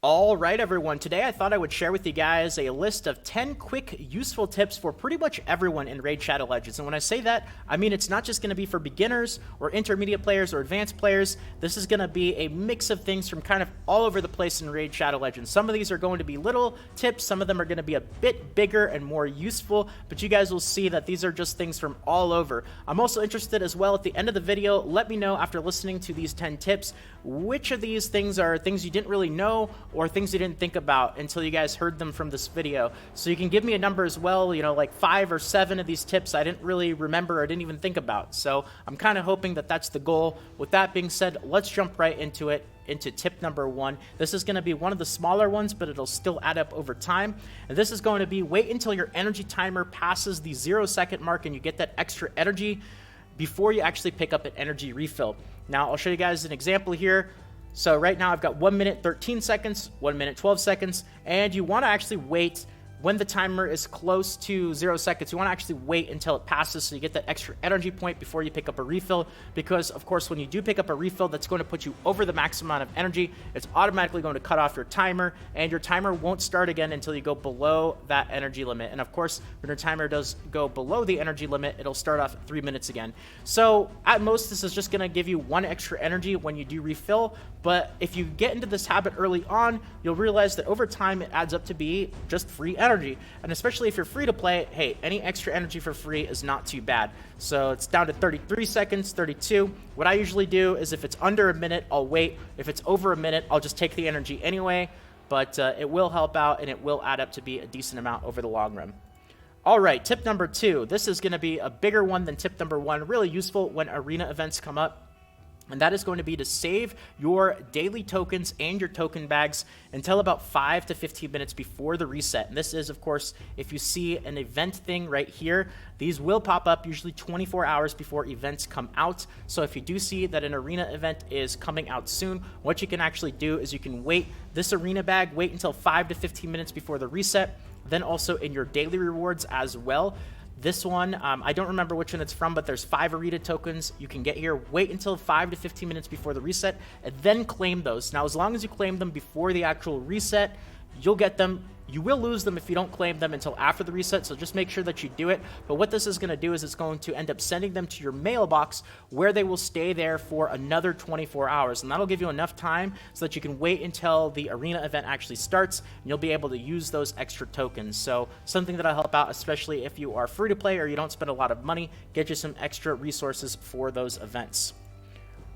All right, everyone. Today I thought I would share with you guys a list of 10 quick, useful tips for pretty much everyone in Raid Shadow Legends. And when I say that, I mean it's not just going to be for beginners or intermediate players or advanced players. This is going to be a mix of things from kind of all over the place in Raid Shadow Legends. Some of these are going to be little tips. Some of them are going to be a bit bigger and more useful. But you guys will see that these are just things from all over. I'm also interested as well at the end of the video. Let me know after listening to these 10 tips, which of these things are things you didn't really know or things you didn't think about until you guys heard them from this video. So you can give me a number as well, you know, like 5 or 7 of these tips I didn't really remember or didn't even think about. So I'm kind of hoping that that's the goal. With that being said, let's jump right into it, into tip number 1. This is going to be one of the smaller ones, but it'll still add up over time. And this is going to be wait until your energy timer passes the 0-second mark and you get that extra energy before you actually pick up an energy refill. Now, I'll show you guys an example here. So right now I've got 1 minute 13 seconds, 1 minute 12 seconds, and you want to actually wait when the timer is close to 0 seconds. You want to actually wait until it passes so you get that extra energy point before you pick up a refill, because of course when you do pick up a refill, that's going to put you over the max amount of energy. It's automatically going to cut off your timer, and your timer won't start again until you go below that energy limit. And of course, when your timer does go below the energy limit, it'll start off at 3 minutes again. So at most, this is just going to give you 1 extra energy when you do refill, but if you get into this habit early on, you'll realize that over time it adds up to be just free energy. And especially if you're free to play, hey, any extra energy for free is not too bad. So it's down to 33 seconds, 32. What I usually do is if it's under a minute, I'll wait. If it's over a minute, I'll just take the energy anyway. But it will help out, and it will add up to be a decent amount over the long run. All right, tip number 2. This is going to be a bigger one than tip number 1. Really useful when arena events come up. And that is going to be to save your daily tokens and your token bags until about 5 to 15 minutes before the reset. And this is, of course, if you see an event thing right here, these will pop up usually 24 hours before events come out. So if you do see that an arena event is coming out soon, what you can actually do is you can wait this arena bag, wait until 5 to 15 minutes before the reset, then also in your daily rewards as well. This one, I don't remember which one it's from, but there's 5 arena tokens you can get here. Wait until 5 to 15 minutes before the reset, and then claim those. Now, as long as you claim them before the actual reset, you'll get them. You will lose them if you don't claim them until after the reset, so just make sure that you do it. But what this is going to do is it's going to end up sending them to your mailbox, where they will stay there for another 24 hours. And that'll give you enough time so that you can wait until the arena event actually starts, and you'll be able to use those extra tokens. So something that'll help out, especially if you are free to play or you don't spend a lot of money, get you some extra resources for those events.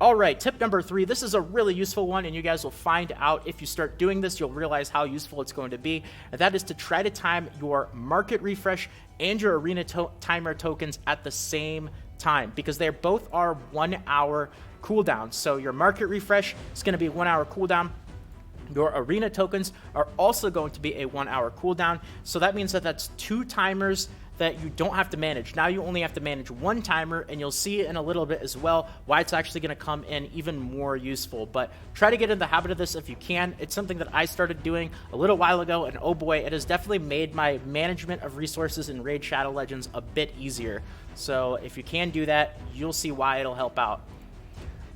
All right, tip number 3. This is a really useful one, and you guys will find out if you start doing this, you'll realize how useful it's going to be. And that is to try to time your market refresh and your arena timer tokens at the same time, because they both are 1 hour cooldown. So your market refresh is going to be a 1 hour cooldown. Your arena tokens are also going to be a 1 hour cooldown. So that means that that's 2 timers that you don't have to manage. Now you only have to manage 1 timer, and you'll see in a little bit as well why it's actually going to come in even more useful. But try to get in the habit of this if you can. It's something that I started doing a little while ago, and oh boy, it has definitely made my management of resources in Raid Shadow Legends a bit easier. So if you can do that, you'll see why it'll help out.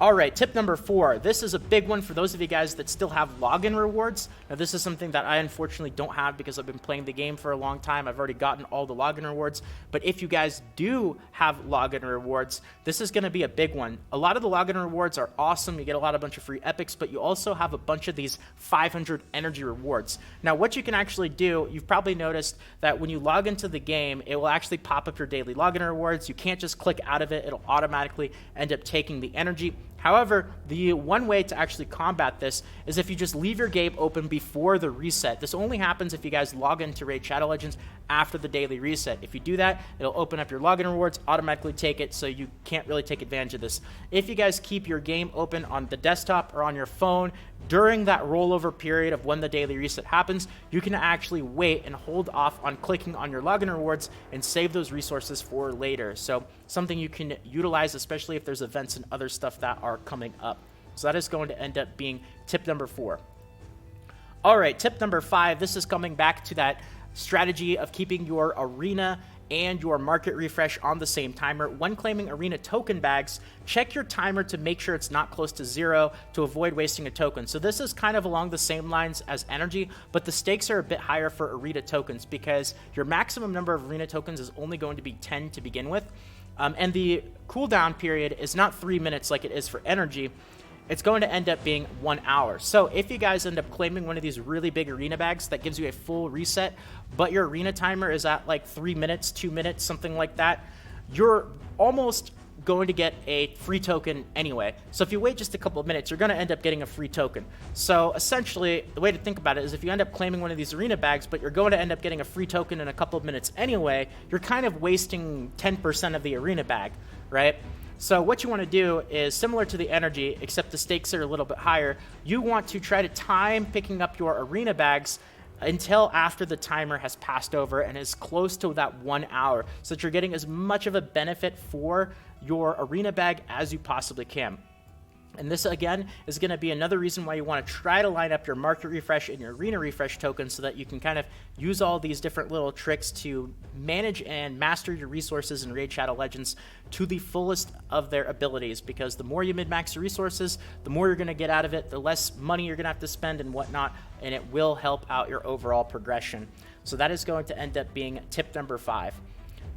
All right, tip number 4. This is a big one for those of you guys that still have login rewards. Now, this is something that I unfortunately don't have because I've been playing the game for a long time. I've already gotten all the login rewards. But if you guys do have login rewards, this is going to be a big one. A lot of the login rewards are awesome. You get a bunch of free epics, but you also have a bunch of these 500 energy rewards. Now, what you can actually do, you've probably noticed that when you log into the game, it will actually pop up your daily login rewards. You can't just click out of it. It'll automatically end up taking the energy. However, the one way to actually combat this is if you just leave your game open before the reset. This only happens if you guys log into Raid Shadow Legends after the daily reset. If you do that, it'll open up your login rewards, automatically take it, so you can't really take advantage of this. If you guys keep your game open on the desktop or on your phone during that rollover period of when the daily reset happens, you can actually wait and hold off on clicking on your login rewards and save those resources for later. So something you can utilize, especially if there's events and other stuff that are coming up. So that is going to end up being tip number 4. All right, tip number 5. This is coming back to that strategy of keeping your arena and your market refresh on the same timer. When claiming arena token bags, check your timer to make sure it's not close to 0 to avoid wasting a token. So this is kind of along the same lines as energy, but the stakes are a bit higher for arena tokens because your maximum number of arena tokens is only going to be 10 to begin with. And the cooldown period is not 3 minutes like it is for energy. It's going to end up being 1 hour. So if you guys end up claiming one of these really big arena bags that gives you a full reset, but your arena timer is at like 3 minutes, 2 minutes, something like that, you're almost going to get a free token anyway. So if you wait just a couple of minutes, you're going to end up getting a free token. So essentially, the way to think about it is if you end up claiming one of these arena bags, but you're going to end up getting a free token in a couple of minutes anyway, you're kind of wasting 10% of the arena bag, right? So what you want to do is similar to the energy, except the stakes are a little bit higher. You want to try to time picking up your arena bags until after the timer has passed over and is close to that 1 hour, so that you're getting as much of a benefit for your arena bag as you possibly can. And this, again, is going to be another reason why you want to try to line up your market refresh and your arena refresh tokens so that you can kind of use all these different little tricks to manage and master your resources in Raid Shadow Legends to the fullest of their abilities, because the more you min-max your resources, the more you're going to get out of it, the less money you're going to have to spend and whatnot, and it will help out your overall progression. So that is going to end up being tip number 5.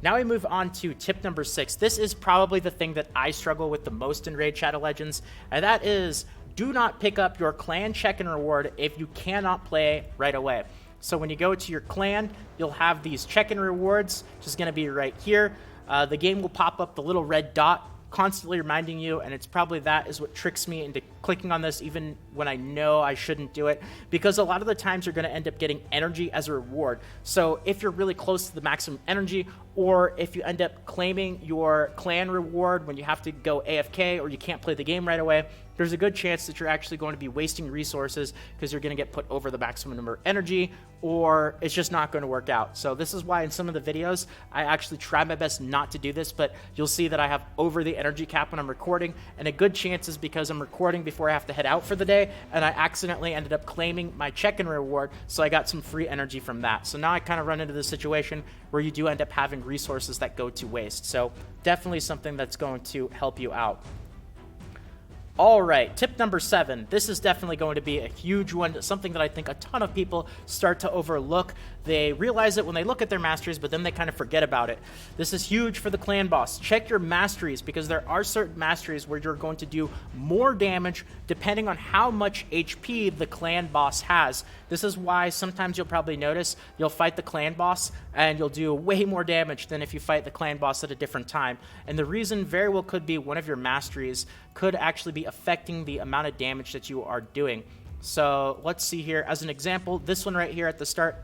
Now we move on to tip number 6. This is probably the thing that I struggle with the most in Raid Shadow Legends, and that is do not pick up your clan check-in reward if you cannot play right away. So when you go to your clan, you'll have these check-in rewards, which is going to be right here. The game will pop up the little red dot, constantly reminding you, and it's probably that is what tricks me into clicking on this even when I know I shouldn't do it, because a lot of the times you're going to end up getting energy as a reward. So if you're really close to the maximum energy, or if you end up claiming your clan reward when you have to go AFK or you can't play the game right away, there's a good chance that you're actually going to be wasting resources because you're going to get put over the maximum number of energy, or it's just not going to work out. So this is why in some of the videos, I actually try my best not to do this, but you'll see that I have over the energy cap when I'm recording, and a good chance is because I'm recording before I have to head out for the day, and I accidentally ended up claiming my check-in reward, so I got some free energy from that. So now I kind of run into the situation where you do end up having resources that go to waste. So definitely something that's going to help you out. All right, tip number 7. This is definitely going to be a huge one, something that I think a ton of people start to overlook. They realize it when they look at their masteries, but then they kind of forget about it. This is huge for the clan boss. Check your masteries, because there are certain masteries where you're going to do more damage depending on how much HP the clan boss has. This is why sometimes you'll probably notice you'll fight the clan boss and you'll do way more damage than if you fight the clan boss at a different time. And the reason very well could be one of your masteries could actually be affecting the amount of damage that you are doing. So let's see here. As an example, this one right here at the start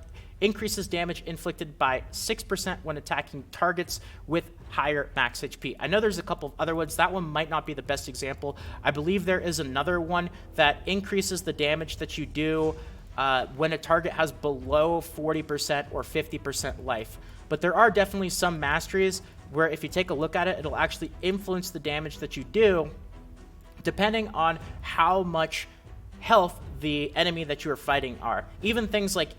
increases damage inflicted by 6% when attacking targets with higher max HP. I know there's a couple of other ones. That one might not be the best example. I believe there is another one that increases the damage that you do when a target has below 40% or 50% life. But there are definitely some masteries where if you take a look at it, it'll actually influence the damage that you do depending on how much health the enemy that you are fighting are. Even things like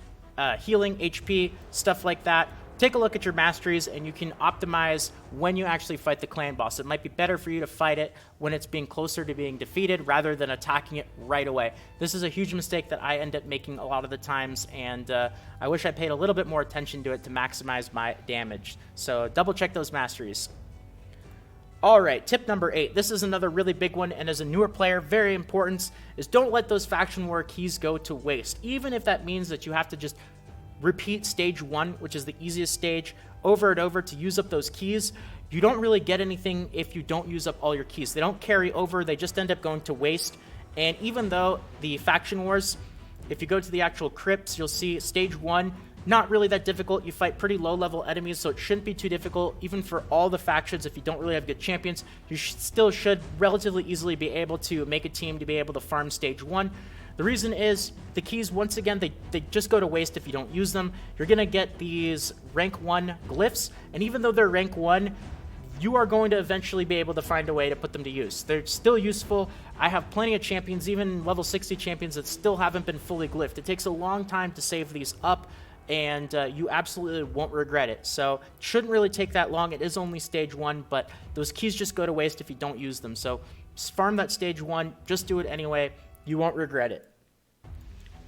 healing, HP, stuff like that. Take a look at your masteries and you can optimize when you actually fight the clan boss. It might be better for you to fight it when it's being closer to being defeated rather than attacking it right away. This is a huge mistake that I end up making a lot of the times, and I wish I paid a little bit more attention to it to maximize my damage. So double check those masteries. All right, tip number 8. This is another really big one, and as a newer player, very important, is don't let those faction war keys go to waste. Even if that means that you have to just repeat stage 1, which is the easiest stage, over and over to use up those keys, you don't really get anything if you don't use up all your keys. They don't carry over, they just end up going to waste. And even though the faction wars, if you go to the actual crypts, you'll see stage 1, not really that difficult. You fight pretty low-level enemies, so it shouldn't be too difficult. Even for all the factions, if you don't really have good champions, you still should relatively easily be able to make a team to be able to farm stage 1. The reason is the keys, once again, they just go to waste if you don't use them. You're going to get these rank 1 glyphs, and even though they're rank 1, you are going to eventually be able to find a way to put them to use. They're still useful. I have plenty of champions, even level 60 champions, that still haven't been fully glyphed. It takes a long time to save these up, and you absolutely won't regret it. So shouldn't really take that long. It is only stage 1, but those keys just go to waste if you don't use them. So farm that stage 1, just do it anyway. You won't regret it.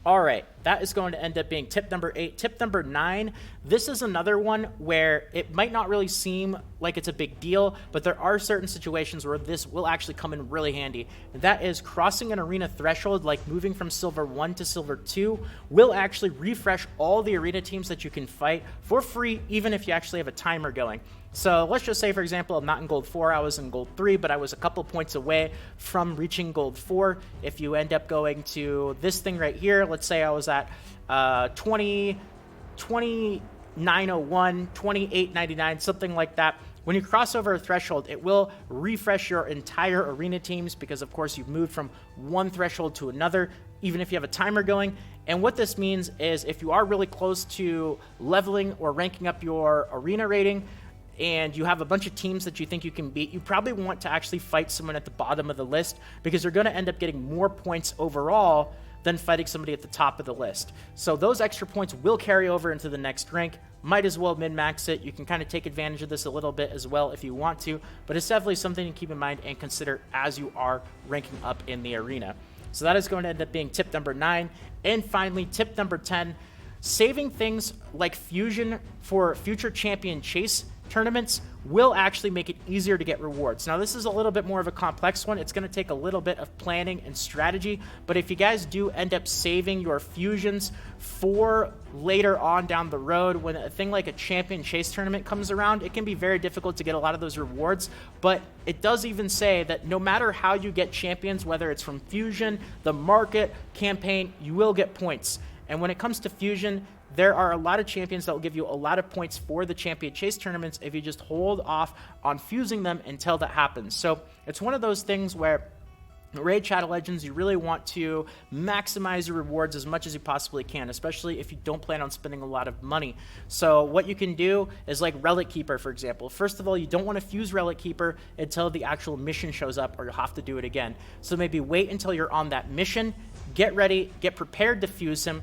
All right, that is going to end up being tip number 8. Tip number 9, this is another one where it might not really seem like it's a big deal, but there are certain situations where this will actually come in really handy. And that is crossing an arena threshold, like moving from Silver 1 to Silver 2, will actually refresh all the arena teams that you can fight for free, even if you actually have a timer going. So let's just say, for example, I'm not in Gold 4, I was in Gold 3, but I was a couple points away from reaching Gold 4. If you end up going to this thing right here, let's say I was at 2901, 2899, something like that. When you cross over a threshold, it will refresh your entire arena teams because, of course, you've moved from one threshold to another, even if you have a timer going. And what this means is if you are really close to leveling or ranking up your arena rating, and you have a bunch of teams that you think you can beat, you probably want to actually fight someone at the bottom of the list because you're going to end up getting more points overall than fighting somebody at the top of the list. So those extra points will carry over into the next rank. Might as well min-max it. You can kind of take advantage of this a little bit as well if you want to, but it's definitely something to keep in mind and consider as you are ranking up in the arena. So that is going to end up being tip number 9. And finally, tip number 10, saving things like Fusion for future champion chase tournaments will actually make it easier to get rewards. Now, this is a little bit more of a complex one. It's going to take a little bit of planning and strategy, but if you guys do end up saving your fusions for later on down the road, when a thing like a champion chase tournament comes around, it can be very difficult to get a lot of those rewards, but it does even say that no matter how you get champions, whether it's from fusion, the market, campaign, you will get points. And when it comes to fusion, there are a lot of champions that will give you a lot of points for the champion chase tournaments if you just hold off on fusing them until that happens. So it's one of those things where Raid Shadow Legends, you really want to maximize your rewards as much as you possibly can, especially if you don't plan on spending a lot of money. So what you can do is like Relic Keeper, for example. First of all, you don't want to fuse Relic Keeper until the actual mission shows up, or you'll have to do it again. So maybe wait until you're on that mission, get ready, get prepared to fuse him,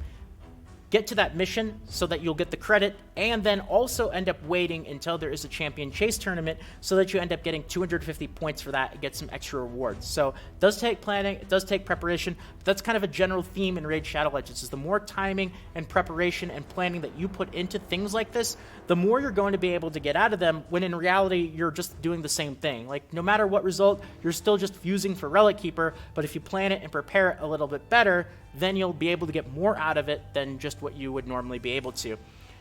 get to that mission so that you'll get the credit, and then also end up waiting until there is a champion chase tournament so that you end up getting 250 points for that and get some extra rewards. So it does take planning, it does take preparation, but that's kind of a general theme in Raid Shadow Legends, is the more timing and preparation and planning that you put into things like this, the more you're going to be able to get out of them, when in reality you're just doing the same thing. Like, no matter what result, you're still just fusing for Relic Keeper, but if you plan it and prepare it a little bit better, then you'll be able to get more out of it than just what you would normally be able to.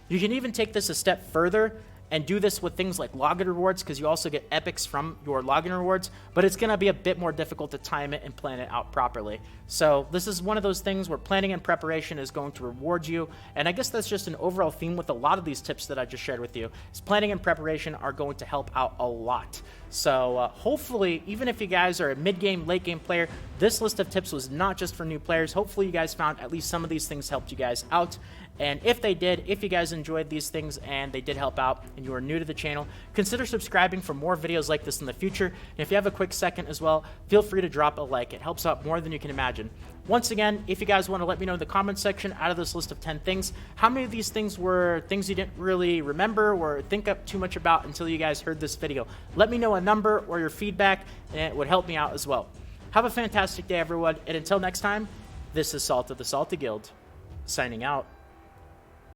You can even take this a step further and do this with things like login rewards, because you also get epics from your login rewards, but it's going to be a bit more difficult to time it and plan it out properly. So this is one of those things where planning and preparation is going to reward you, and I guess that's just an overall theme with a lot of these tips that I just shared with you, is planning and preparation are going to help out a lot. So hopefully, even if you guys are a mid-game, late-game player, this list of tips was not just for new players. Hopefully you guys found at least some of these things helped you guys out. And if they did, if you guys enjoyed these things and they did help out and you are new to the channel, consider subscribing for more videos like this in the future. And if you have a quick second as well, feel free to drop a like. It helps out more than you can imagine. Once again, if you guys want to let me know in the comments section, out of this list of 10 things, how many of these things were things you didn't really remember or think up too much about until you guys heard this video? Let me know a number or your feedback, and it would help me out as well. Have a fantastic day, everyone, and until next time, this is Salt of the Salty Guild, signing out.